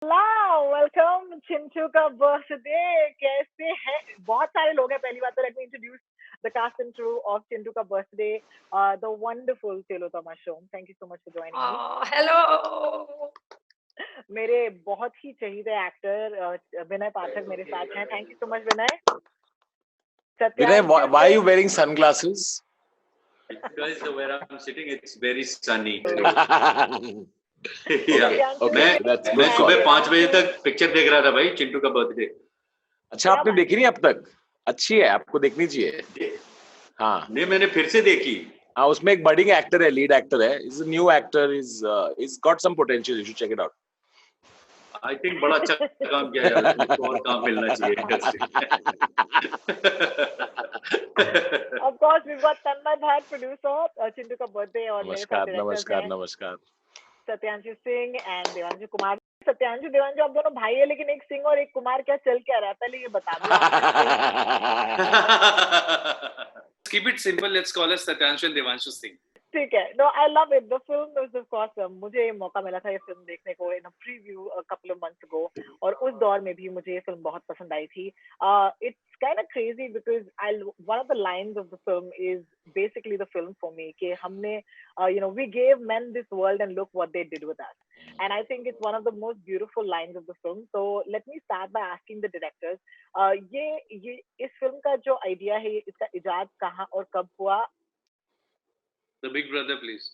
Welcome Chintu का birthday कैसे हैं बहुत सारे लोग हैं पहली बात तो let me introduce the cast and crew of Chintu का birthday the wonderful Tillotama Shome thank you so much for joining me Hello. मेरे बहुत ही चहीते एक्टर विनय पाठक मेरे साथ हैं thank you so much Vinay Vinay, Satyanshu why are you Singh wearing sunglasses? Because where I'm sitting, it's very sunny. Satyanshu Okay, Singh that's मैं good सुबह call. 5 बजे तक picture देख रहा था भाई चिंटू का बर्थडे। अच्छा आपने देखी नहीं अब तक? अच्छी है, आपको देखनी चाहिए। हाँ नहीं मैंने फिर से देखी। हाँ उसमें एक बडिंग एक्टर है, लीड एक्टर है, is a new actor, is got some potential, you should check it out. I think बड़ा अच्छा काम किया यार, उसको और काम मिलना चाहिए industry of course we got Tanmay Bhat producer Chintu का बर्थडे और मेरे साथ नमस्कार डायरेक्टर्स नमस्कार हैं नमस्कार। सत्यांशु सिंह एंड देवांशु कुमार सत्यांशु देवांशु आप दोनों भाई है लेकिन एक सिंह और एक कुमार क्या चल क्या रहा है पहले ये बता दो Keep it simple. Let's call us Satyanshu and Devanshu Singh. ठीक है no I love it the film is of course मुझे मौका मिला था ये फिल्म देखने को in a preview a couple of months ago और उस दौर में भी मुझे ये फिल्म बहुत पसंद आई थी it's kind of crazy because I one of the lines of the film is basically the film for me कि हमने we gave men this world and look what they did with us and I think it's one of the most beautiful lines of the film so let me start by asking the directors ये इस film का जो idea है इसका इजाद कहाँ और कब हुआ The big brother, please.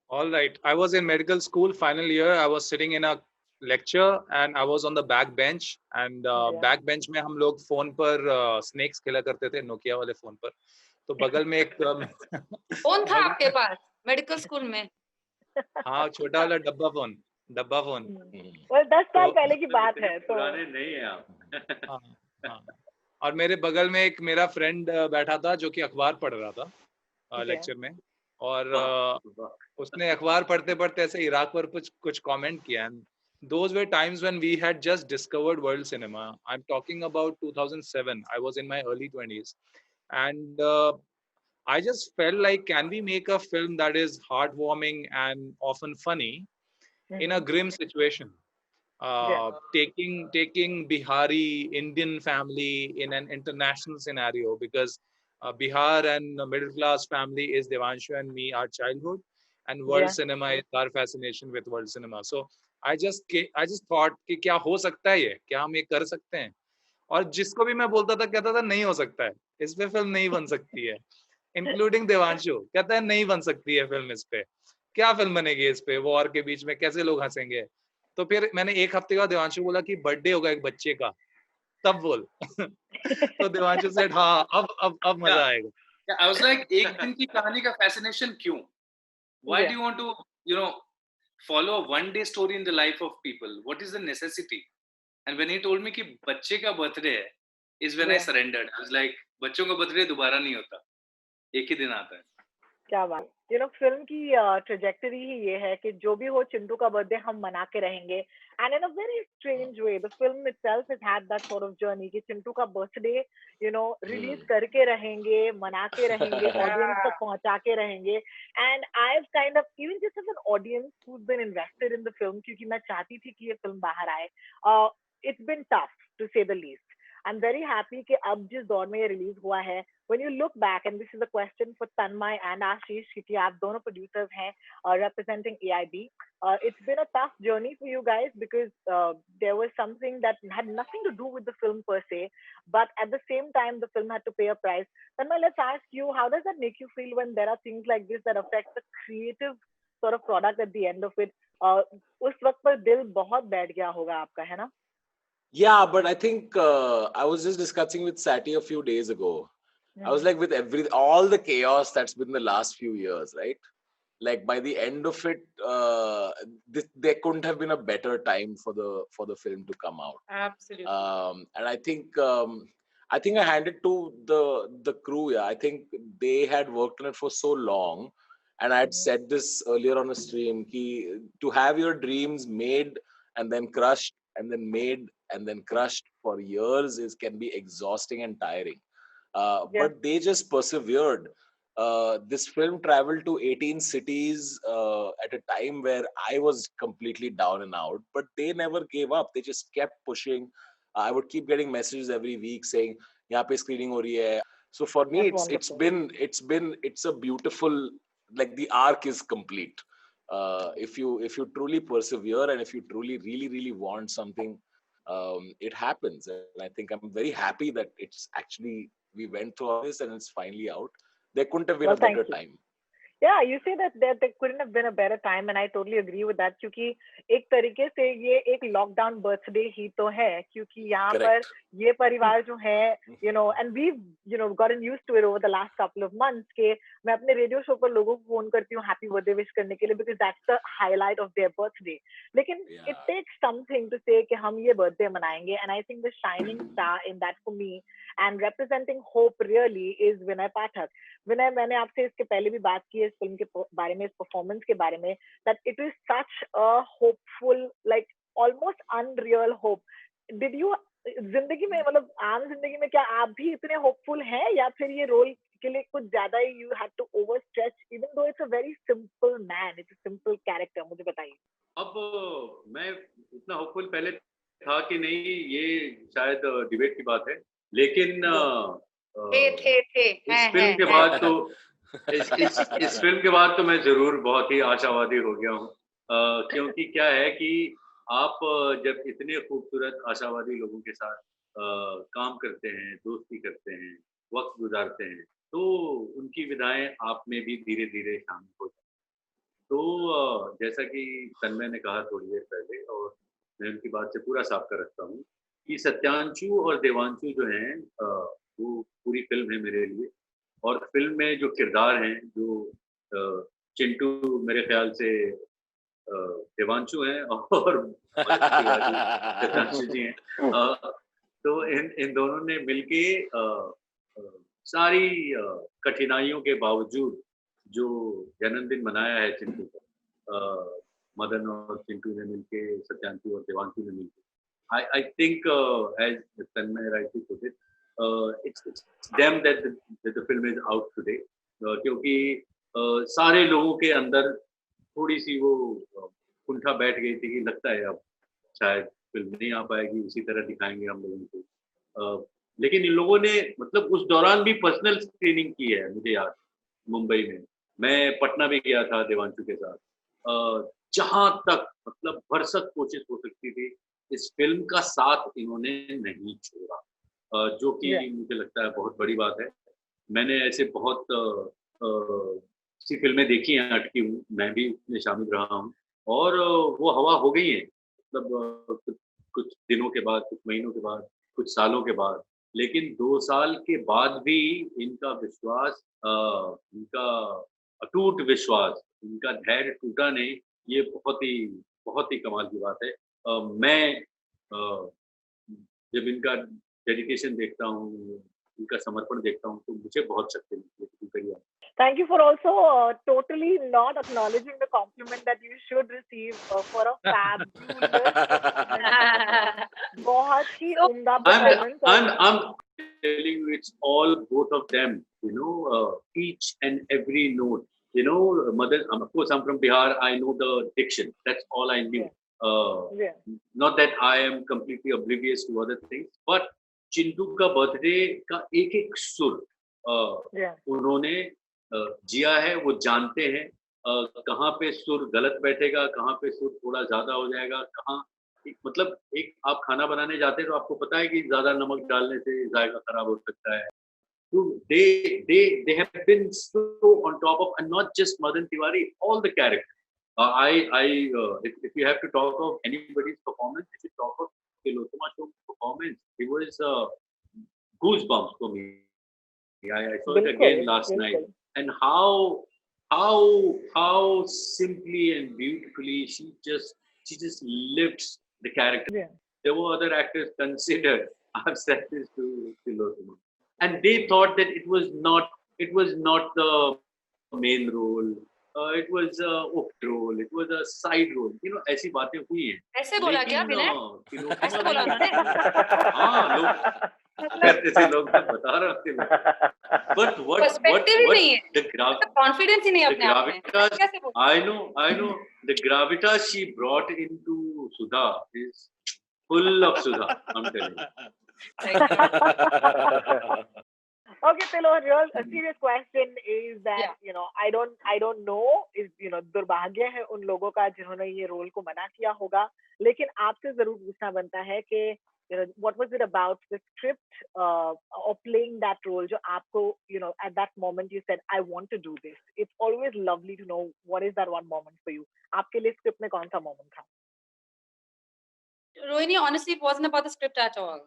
All right. I was in medical school, final year. I was sitting in a lecture and I was on the back bench. And back bench में हम लोग फोन पर snakes खेला करते थे, Nokia वाले phone पर. तो बगल में एक फोन था आपके पास मेडिकल स्कूल में? हाँ छोटा वाला डब्बा फोन well 10 साल पहले की बात है तो पुराने नहीं है आप। हाँ और मेरे बगल में एक मेरा फ्रेंड बैठा था जो कि अखबार पढ़ रहा था लेक्चर में और उसने अखबार पढ़ते पढ़ते ऐसे इराक पर कुछ कमेंट किया and those were times when we had just discovered world cinema. I'm talking about 2007. I was in my early 20s and I just felt like can we make a film that is heartwarming and often funny in a grim situation, taking Bihari Indian family in an international scenario because Bihar and middle class family is Devanshu and me, our childhood, and world cinema is our fascination with world cinema. So I just thought कि क्या हो सकता है ये, क्या हम ये कर सकते हैं, और जिसको भी मैं बोलता था कहता था नहीं हो सकता है, इस पे फिल्म नहीं बन सकती है, इंक्लूडिंग देवांशु कहता है नहीं बन सकती है फिल्म इस पे, क्या फिल्म बनेगी इस पे, वॉर के बीच में कैसे लोग हंसेंगे। तो फिर मैंने एक हफ्ते बाद देवांशु बोला कि बर्थडे होगा एक बच्चे का, तब बोल तो देवांशु सेड हाँ अब मजा आएगा। Yeah, I was like, एक दिन की कहानी का fascination क्यों? Why do you want to, follow a one-day story in the life of people? What is the necessity? And when he told me कि बच्चे का birthday है, is when I surrendered. I was like, बच्चों का birthday दोबारा नहीं होता, एक ही दिन आता है। क्या बात फिल्म की ट्रेजेक्टरी ही ये है कि जो भी हो चिंटू का बर्थडे हम मना के रहेंगे and in a very strange way the film itself has had that sort of journey कि चिंटू का बर्थडे रिलीज करके रहेंगे, मना के रहेंगे, ऑडियंस तक पहुंचा के रहेंगे and I have kind of even just as an audience who has been invested in the film क्योंकि मैं चाहती थी कि ये फिल्म बाहर आए। It's been tough to say the least. I'm very happy कि अब जिस दौर में ये रिलीज हुआ है when you look back and this is a question for Tanmay and Ashish क्योंकि आप दोनों producers हैं representing AIB it's been a tough journey for you guys because there was something that had nothing to do with the film per se but at the same time the film had to pay a price. Tanmay, let's ask you, how does that make you feel when there are things like this that affect the creative sort of product at the end of it? उस वक्त पर दिल बहुत बैठ गया होगा आपका, है ना? Yeah, but I think I was just discussing with Sati a few days ago. I was like, with all the chaos that's been the last few years, right? Like by the end of it, there couldn't have been a better time for the film to come out. Absolutely. And I think I handed to the crew. Yeah, I think they had worked on it for so long, and I had said this earlier on a stream. To have your dreams made and then crushed and then made and then crushed for years can be exhausting and tiring. But they just persevered. this film traveled to 18 cities at a time where I was completely down and out, but they never gave up. They just kept pushing. I would keep getting messages every week saying, "यहाँ पे screening हो रही है." So for me, That's wonderful. it's a beautiful, like the arc is complete. If you truly persevere and if you truly really want something, it happens. And I think I'm very happy that it's actually we went through all this and it's finally out. There couldn't have been a Well, thank better you. time. Yeah, you say that there couldn't have been a better time, and I totally agree with that. क्योंकि एक तरीके से ये एक lockdown birthday ही तो है, क्योंकि यहाँ पर Correct. ये परिवार जो है, and we've gotten used to it over the last couple of months के मैं अपने रेडियो शो पर लोगों को फोन करती हूँ हैप्पी बर्थडे विश करने के लिए, because that's the highlight of their birthday. लेकिन it takes something to say कि हम ये बर्थडे मनाएंगे, and I think the shining star in that for me and representing hope really is Vinay Pathak. विनय, मैंने आपसे इसके पहले भी बात की है इस फिल्म के बारे में, इस परफॉर्मेंस के बारे में, that it is such a hopeful, like almost unreal hope. Did you जिंदगी में, मतलब आम जिंदगी में क्या आप भी इतने होपफुल हैं, या फिर ये रोल के लिए कुछ ज्यादा ही you had to overstretch even though it's a very simple man, it's a simple character? मुझे बताइए. अब मैं इतना होपफुल पहले था कि नहीं, ये शायद डिबेट की बात है, लेकिन इस फिल्म के बाद तो इस फिल्म के बाद तो मैं जरूर बहुत ही आशावादी हो गया हूँ, क्योंकि क्या है कि आप जब इतने खूबसूरत आशावादी लोगों के साथ काम करते हैं, दोस्ती करते हैं, वक्त गुजारते हैं, तो उनकी विदाएं आप में भी धीरे धीरे शामिल हो जाती हैं। तो जैसा कि तन्मय ने कहा थोड़ी देर पहले, और मैं उनकी बात से पूरा साबका रखता हूँ कि सत्यांशु और देवांशु जो हैं, वो पूरी फिल्म है मेरे लिए। और फिल्म में जो किरदार हैं, जो चिंटू मेरे ख्याल से देवांशु हैं और सत्यांशु जी हैं, तो इन दोनों ने मिलके सारी कठिनाइयों के बावजूद जो जन्मदिन मनाया है चिंटू का, मदन और चिंटू ने मिलके, सत्यांशु और देवांशु ने मिलके, I think as Tanmay rightly put it, it's them that the film is out today, क्योंकि सारे लोगों के अंदर थोड़ी सी वो कुंठा बैठ गई थी कि लगता है अब शायद फिल्म नहीं आ पाएगी, उसी तरह दिखाएंगे हम लोगों को। लेकिन इन लोगों ने मतलब उस दौरान भी पर्सनल स्क्रीनिंग की है, मुझे याद मुंबई में, मैं पटना भी गया था देवांशु के साथ, जहां तक मतलब भरसक कोशिश हो सकती थी इस फिल्म का साथ इन्होंने नहीं छोड़ा, जो कि मुझे लगता है बहुत बड़ी बात है। मैंने ऐसे बहुत सी फिल्में देखी हैं, अटकी हूँ, मैं भी उसमें शामिल रहा हूँ, और वो हवा हो गई है, मतलब कुछ दिनों के बाद, कुछ महीनों के बाद, कुछ सालों के बाद, लेकिन 2 साल के बाद भी इनका विश्वास, इनका अटूट विश्वास, इनका धैर्य टूटा नहीं, ये बहुत ही कमाल की बात है। मैं जब इनका डेडिकेशन देखता हूँ, इनका समर्पण देखता हूँ, तो मुझे बहुत शक्ति मिलती है। Thank you for also totally not acknowledging the compliment that you should receive for a fabulous बहुत ही उम्दा performance. I'm telling you, it's all both of them, each and every note. Mother, of course, I'm from Bihar. I know the diction. That's all I knew. Not that I am completely oblivious to other things, but Chintu का birthday का एक एक सुर उन्होंने जिया है, वो जानते हैं कहाँ पे सुर गलत बैठेगा, कहाँ पे सुर थोड़ा ज्यादा हो जाएगा, कहाँ मतलब एक आप खाना बनाने जाते हैं तो आपको पता है कि ज्यादा नमक डालने से जायका खराब हो सकता है। So they have been so on top of, and not just Madan Tiwari, all the characters. If you have to talk of anybody's performance, if you talk of Tilottama Show's performance, it was goosebumps for me. I saw it again last night, and how simply and beautifully she just lifts the character. There were other actors considered. I've said this to Tilottama, and they thought that it was not the main role. It was a opt role. It was a side role. ऐसी बातें हुई हैं. ऐसे बोला क्या विनय? ऐसे बोला. हाँ, कहते थे लोग, मैं बता रहा हूँ. But पर्सपेक्टिव ही नहीं है, the कॉन्फिडेंस ही नहीं है अपने आप में. gravitas, कैसे बोल I know, the gravitas she brought into Sudha is full of Sudha, I'm telling you. Okay, Tilo, a serious question is that, Yeah. I don't know, is, दुर्भाग्य है उन लोगों का जिन्होंने ये रोल को मना किया होगा, लेकिन आपसे जरूर पूछना बनता है कि, what was it about the script or playing that role जो आपको, at that moment you said, I want to do this. It's always lovely to know what is that one moment for you. आपके लिए script में कौन सा moment था? Rohini, honestly, it wasn't about the script at all.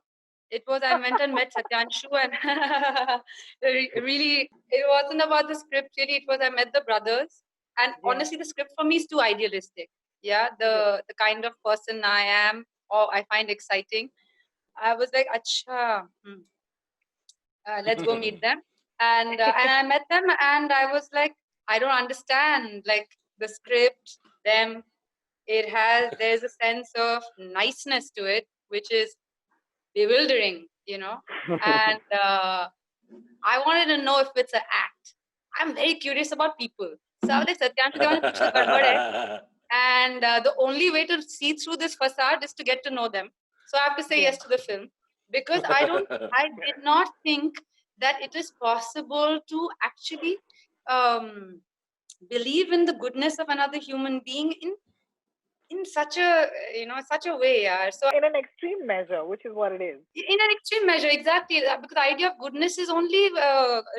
It was, I went and met Satyanshu and really, it wasn't about the script, really, it was, I met the brothers. And honestly, the script for me is too idealistic. Yeah, the kind of person I am, or I find exciting. I was like, acha, let's go meet them. And I met them and I was like, I don't understand, like the script, them, there's a sense of niceness to it, which is bewildering, and I wanted to know if it's an act. I'm very curious about people. So I was like, Satyanshu Devan, kuch to gadbad hai. And the only way to see through this facade is to get to know them. So I have to say yes to the film, because I did not think that it is possible to actually believe in the goodness of another human being in such a such a way. So in an extreme measure, which is what it is. In an extreme measure, exactly, because the idea of goodness is only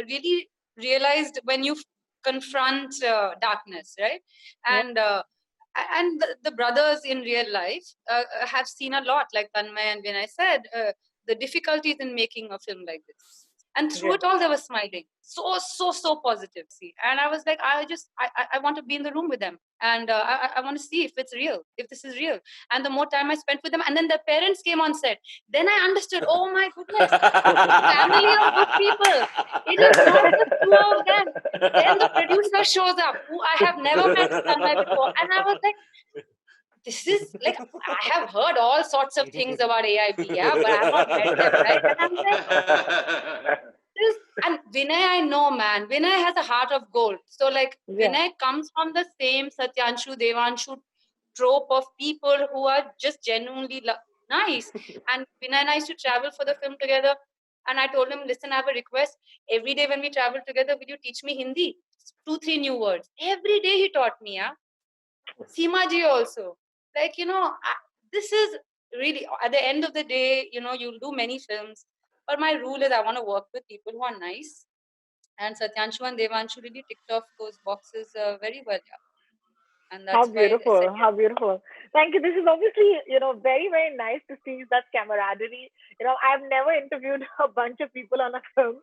really realized when you confront darkness, right? And the brothers in real life have seen a lot, like Tanmay and Vinay said, the difficulties in making a film like this. And through it all, they were smiling. So positive. See, and I was like, I want to be in the room with them, and I want to see if it's real, if this is real. And the more time I spent with them, and then their parents came on set, then I understood. Oh my goodness, family of good people. It is not just two of them. Then the producer shows up, who I have never met before, and I was like, this is like, I have heard all sorts of things about AIB, yeah, but I have not met them, right? And I'm like, and Vinay, I know, man. Vinay has a heart of gold. So, like, Vinay comes from the same Satyanshu, Devanshu trope of people who are just genuinely nice. And Vinay and I used to travel for the film together. And I told him, listen, I have a request. Every day when we travel together, will you teach me Hindi? 2-3 new words. Every day he taught me, yeah. Seema ji also. Like, this is really, at the end of the day, you'll do many films. But my rule is I want to work with people who are nice. And Satyanshu and Devanshu really ticked off those boxes very well. Yeah. And that's how beautiful, how beautiful. Thank you. This is obviously, very, very nice to see that camaraderie. I've never interviewed a bunch of people on a film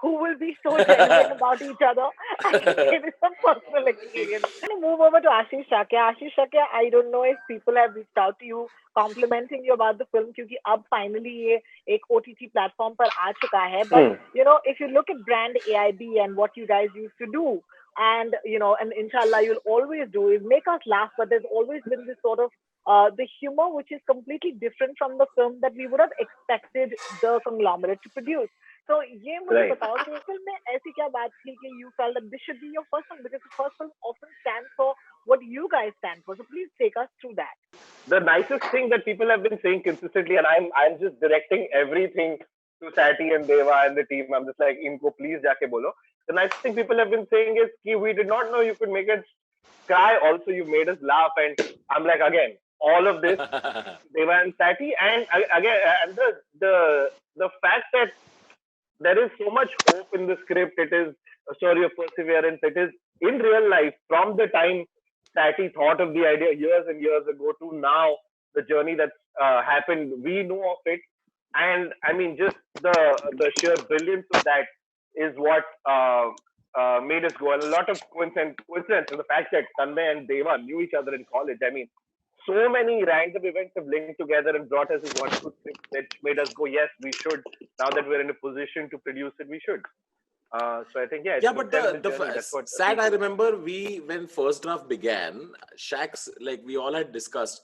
who will be so genuine about each other. I can say this from personal experience. I'm going to move over to Ashish Shakya. Ashish Shakya, I don't know if people have reached out to you complimenting you about the film, because अब finally ये एक OTT platform पर आ चुका है. But, if you look at brand AIB and what you guys used to do, and and inshallah you'll always do, is make us laugh, but there's always been this sort of the humor which is completely different from the film that we would have expected the conglomerate to produce. So ये मुझे बताओ कि film में ऐसी क्या बात थी कि you felt that this should be your first film, because the first film often stands for what you guys stand for. So please take us through that. The nicest thing that people have been saying consistently, and I'm just directing everything to Sati and Deva and the team. I'm just like, inko please jaake bolo. The nicest thing people have been saying is, we did not know you could make us cry. Also, you made us laugh. And I'm like, again, all of this, Deva and Sati, and again, and the fact that there is so much hope in the script. It is a story of perseverance. It is in real life, from the time Sati thought of the idea years and years ago to now, the journey that's happened, we know of it. And I mean, just the sheer brilliance of that is what made us go. And a lot of coincidence, and the fact that Tanmay and Deva knew each other in college. I mean, so many random events have linked together and brought us as one good thing that made us go, yes, we should. Now that we're in a position to produce it, we should. So I think, but Sad, I remember when first draft began, Shaq's, like we all had discussed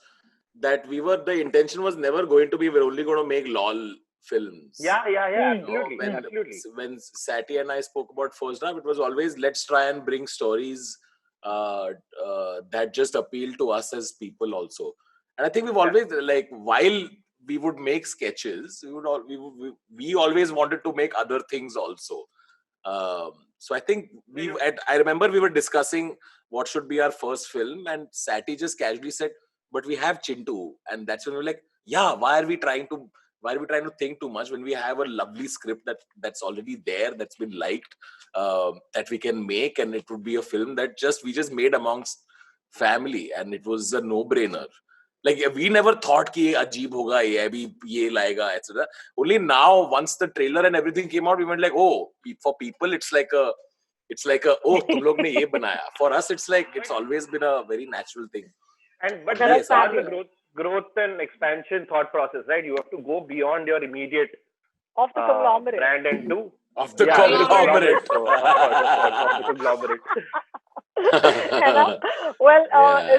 that the intention was never going to be, we're only going to make LOL films. Yeah, When, absolutely. when Sati and I spoke about First Draft, it was always let's try and bring stories that just appeal to us as people also. And I think we've always, like, while we would make sketches, we always wanted to make other things also. So I think I remember we were discussing what should be our first film, and Sati just casually said, "But we have Chintu," and that's when we were like, "Yeah, why are we trying to think too much when we have a lovely script that's already there, that's been liked, that we can make, and it would be a film that we just made amongst family, and it was a no-brainer." Like, we never thought कि ये अजीब होगा, ये अभी ये लाएगा, etc. Only now, once the trailer and everything came out, we went like, oh, for people it's like a oh, तुम लोग ने ये बनाया. For us, it's like it's always been a very natural thing. But that's part of the growth and expansion thought process, right? You have to go beyond your immediate of the conglomerate brand and do of the conglomerate. Of the conglomerate. Well,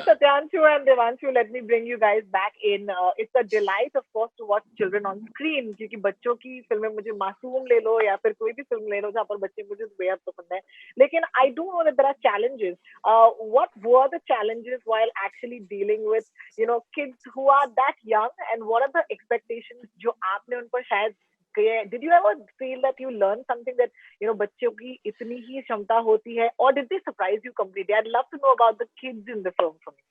Satyanshu and Devanshu, let me bring you guys back in. It's a delight, of course, to watch children on screen. क्योंकि बच्चों की फिल्में मुझे मासूम ले लो या फिर कोई भी फिल्म ले लो जहाँ पर बच्चे मुझे बेहद पसंद है. लेकिन I do know that there are challenges. What were the challenges while actually dealing with, kids who are that young, and what are the expectations जो आपने उन पर शायद did you ever feel that you learned something that बच्चों की इतनी ही क्षमता होती है, or did they surprise you completely? I'd love to know about the kids in the film for me.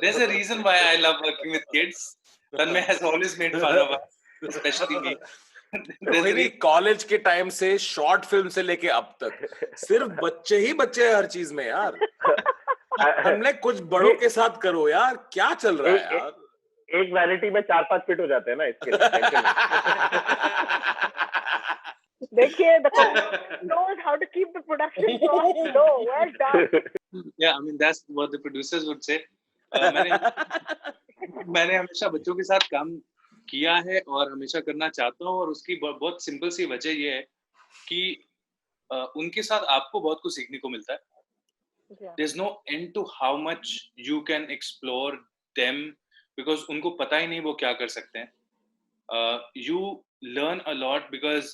There's a reason why I love working with kids. Tanmay has always made fun of us, especially me. मेरी college के time से short film से लेके अब तक सिर्फ बच्चे ही बच्चे हैं हर चीज में यार. हमने कुछ बड़ों के साथ करो यार, क्या चल रहा है यार. एक वैनिटी में 4-5 फिट हो जाते हैं ना इसके लिए. देखिए, the company knows how to keep the production cost low. Well done. Yeah, I mean that's what the producers would say. मैंने हमेशा बच्चों के साथ काम किया है और हमेशा करना चाहता हूँ, और उसकी बहुत सिंपल सी वजह ये है कि उनके साथ आपको बहुत कुछ सीखने को मिलता है. There's no end to how much you can explore them. Because उनको पता ही नहीं वो क्या कर सकते हैं. You learn a lot because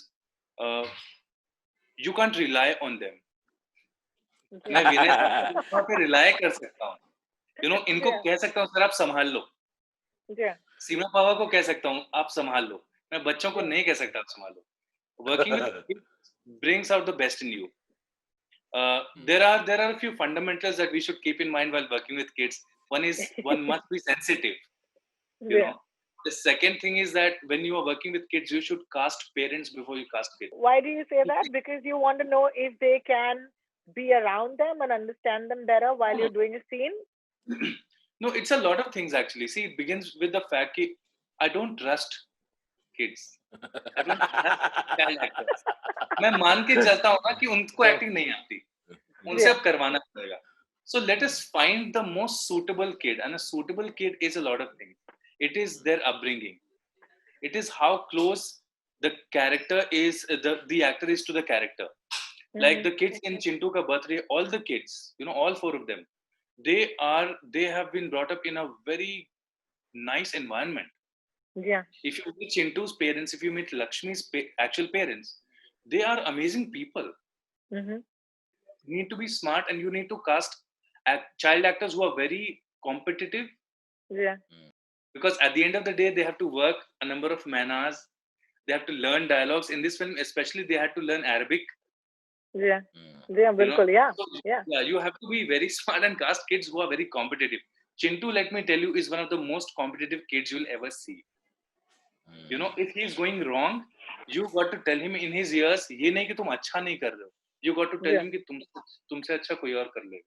you can't rely on them. मैं विनय पे rely कर सकता हूँ. इनको कह सकता हूँ सर आप संभाल लो. सीमा पावा को कह सकता हूँ आप संभाल लो. मैं बच्चों को नहीं कह सकता आप संभाल लो. Working with kids brings out the best in you. There are a few fundamentals that we should keep in mind while working with kids. One must be sensitive. The second thing is that when you are working with kids, you should cast parents before you cast kids. Why do you say that? Because you want to know if they can be around them and understand them better while you're doing a scene? No, it's a lot of things actually. See, it begins with the fact that I don't trust kids. I don't trust child actors. मैं मान के चलता हूँ ना कि उनको acting नहीं आती. उनसे अब करवाना पड़ेगा. So let us find the most suitable kid, and a suitable kid is a lot of things. It is their upbringing. It is how close the character is, the actor is to the character. Like the kids in Chintu Ka Birthday, all the kids, all 4 of them, they have been brought up in a very nice environment. Yeah. If you meet Chintu's parents, if you meet Lakshmi's actual parents, they are amazing people. You need to be smart, and you need to cast child actors who are very competitive. Yeah. Because at the end of the day, they have to work a number of man-hours. They have to learn dialogues. In this film, especially, they had to learn Arabic. Yeah. Yeah, bilkul, yeah. So, yeah, you have to be very smart and cast kids who are very competitive. Chintu, let me tell you, is one of the most competitive kids you'll ever see. If he's going wrong, you got to tell him in his ears, ये नहीं कि तुम अच्छा नहीं कर रहे हो. You got to tell him कि तुमसे अच्छा कोई और कर लेगा.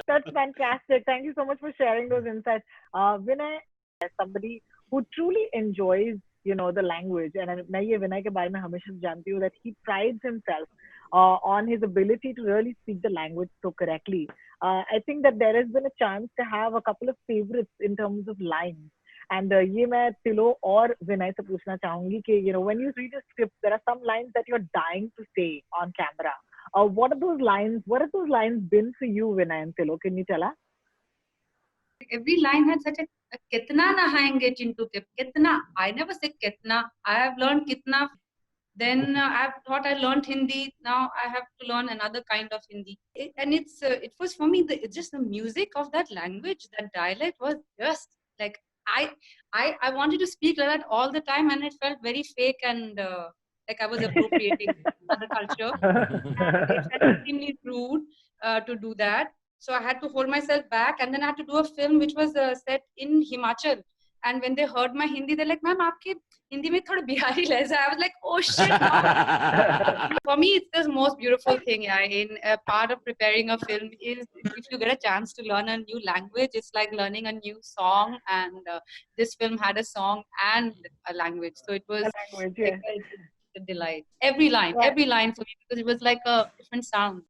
That's fantastic. Thank you so much for sharing those insights. Vinay, as somebody who truly enjoys, the language, and मैं ये Vinay के बारे में हमेशा जानती हूँ that he prides himself on his ability to really speak the language so correctly. I think that there has been a chance to have a couple of favorites in terms of lines. And ये मैं Tilo और Vinay से पूछना चाहूँगी कि when you read a script, there are some lines that you're dying to say on camera. What are those lines? What have those lines been for you, Vinay and Tilo? Can you tell us? Every line had such a कितना नहाएंगे चिंटू के, कितना. I never say कितना. I have learned kitna. Then I thought I learned Hindi. Now I have to learn another kind of Hindi. And it was for me it's just the music of that language, that dialect was just like I wanted to speak like that all the time, and it felt very fake and like I was appropriating other culture. And it felt extremely rude to do that. So I had to hold myself back, and then I had to do a film which was set in Himachal. And when they heard my Hindi, they're like, "Ma'am, आपके Hindi में थोड़ा बिहारी लहजा." I was like, "Oh shit!" No. For me, it's the most beautiful thing. Yeah, in a part of preparing a film is if you get a chance to learn a new language, it's like learning a new song. And this film had a song and a language, so it was language, like a delight. Every line for me, because it was like a different sound.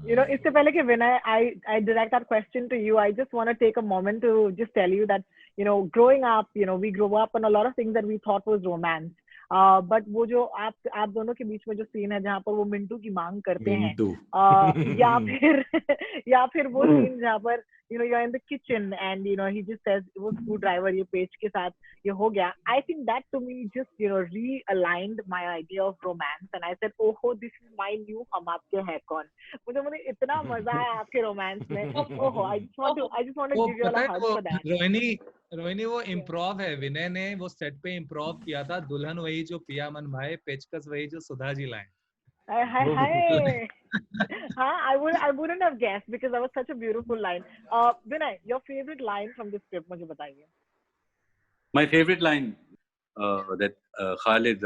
You know, इससे पहले कि Vinay, I direct that question to you. I just want to take a moment to just tell you that, you know, growing up, you know, we grew up on a lot of things that we thought was romance. But वो जो आप दोनों के बीच में जो scene है जहाँ पर वो मिंटू की मांग करते हैं, या फिर वो सीन जहाँ पर you know you're in the kitchen and you know he just says वो screwdriver ये पेच के साथ ये हो गया. I think that to me just you know realigned my idea of romance, and I said, oh this is my new हम आपके हैं कौन. मुझे इतना मजा आया आपके रोमांस में. I just want to give you all a hug for that. Rohini वो इम्प्रोव है. विनय ने वो सेट पे इम्प्रोव किया था. दुल्हन वही जो पिया मन भाए, पेचकस वही जो सुधा जी लाए. Hi. I wouldn't have guessed because that was such a beautiful line. Vinay, your favorite line from the script, मुझे बताइए. My favorite line that Khalid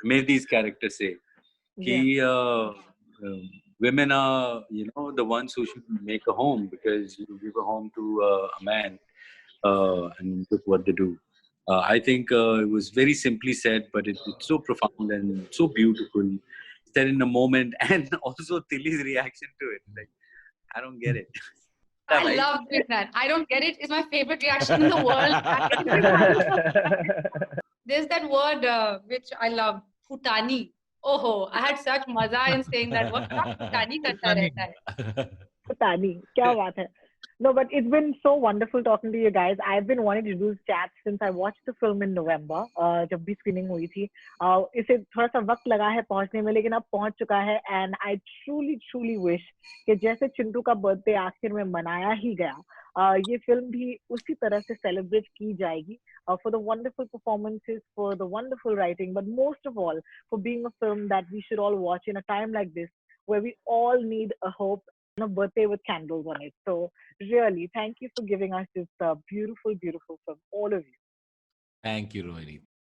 made these characters say, women are, you know, the ones who should make a home because you give a home to a man, and look what they do. I think it was very simply said, but it's so profound and so beautiful. Said in a moment, and also Tilly's reaction to it. Like, I don't get it. I love doing that. I don't get it is my favorite reaction in the world. There's that word which I love, phutani. Oh, I had such maza in saying that word. Phutani karta rehta hai. Phutani, kya baat hai. No, but it's been so wonderful talking to you guys. I've been wanting to do this chat since I watched the film in November. जब भी screening हुई थी, इसे थोड़ा सा वक्त लगा है पहुंचने में, लेकिन अब पहुंच चुका है. And I truly wish कि जैसे चिंटू का बर्थडे आखिर में मनाया ही गया, ये फिल्म भी उसी तरह से सेलिब्रेट की जाएगी. For the wonderful performances, for the wonderful writing, but most of all for being a film that we should all watch in a time like this, where we all need a hope and a birthday with candles on it. So really, thank you for giving us this beautiful film, all of you. Thank you, Rohini.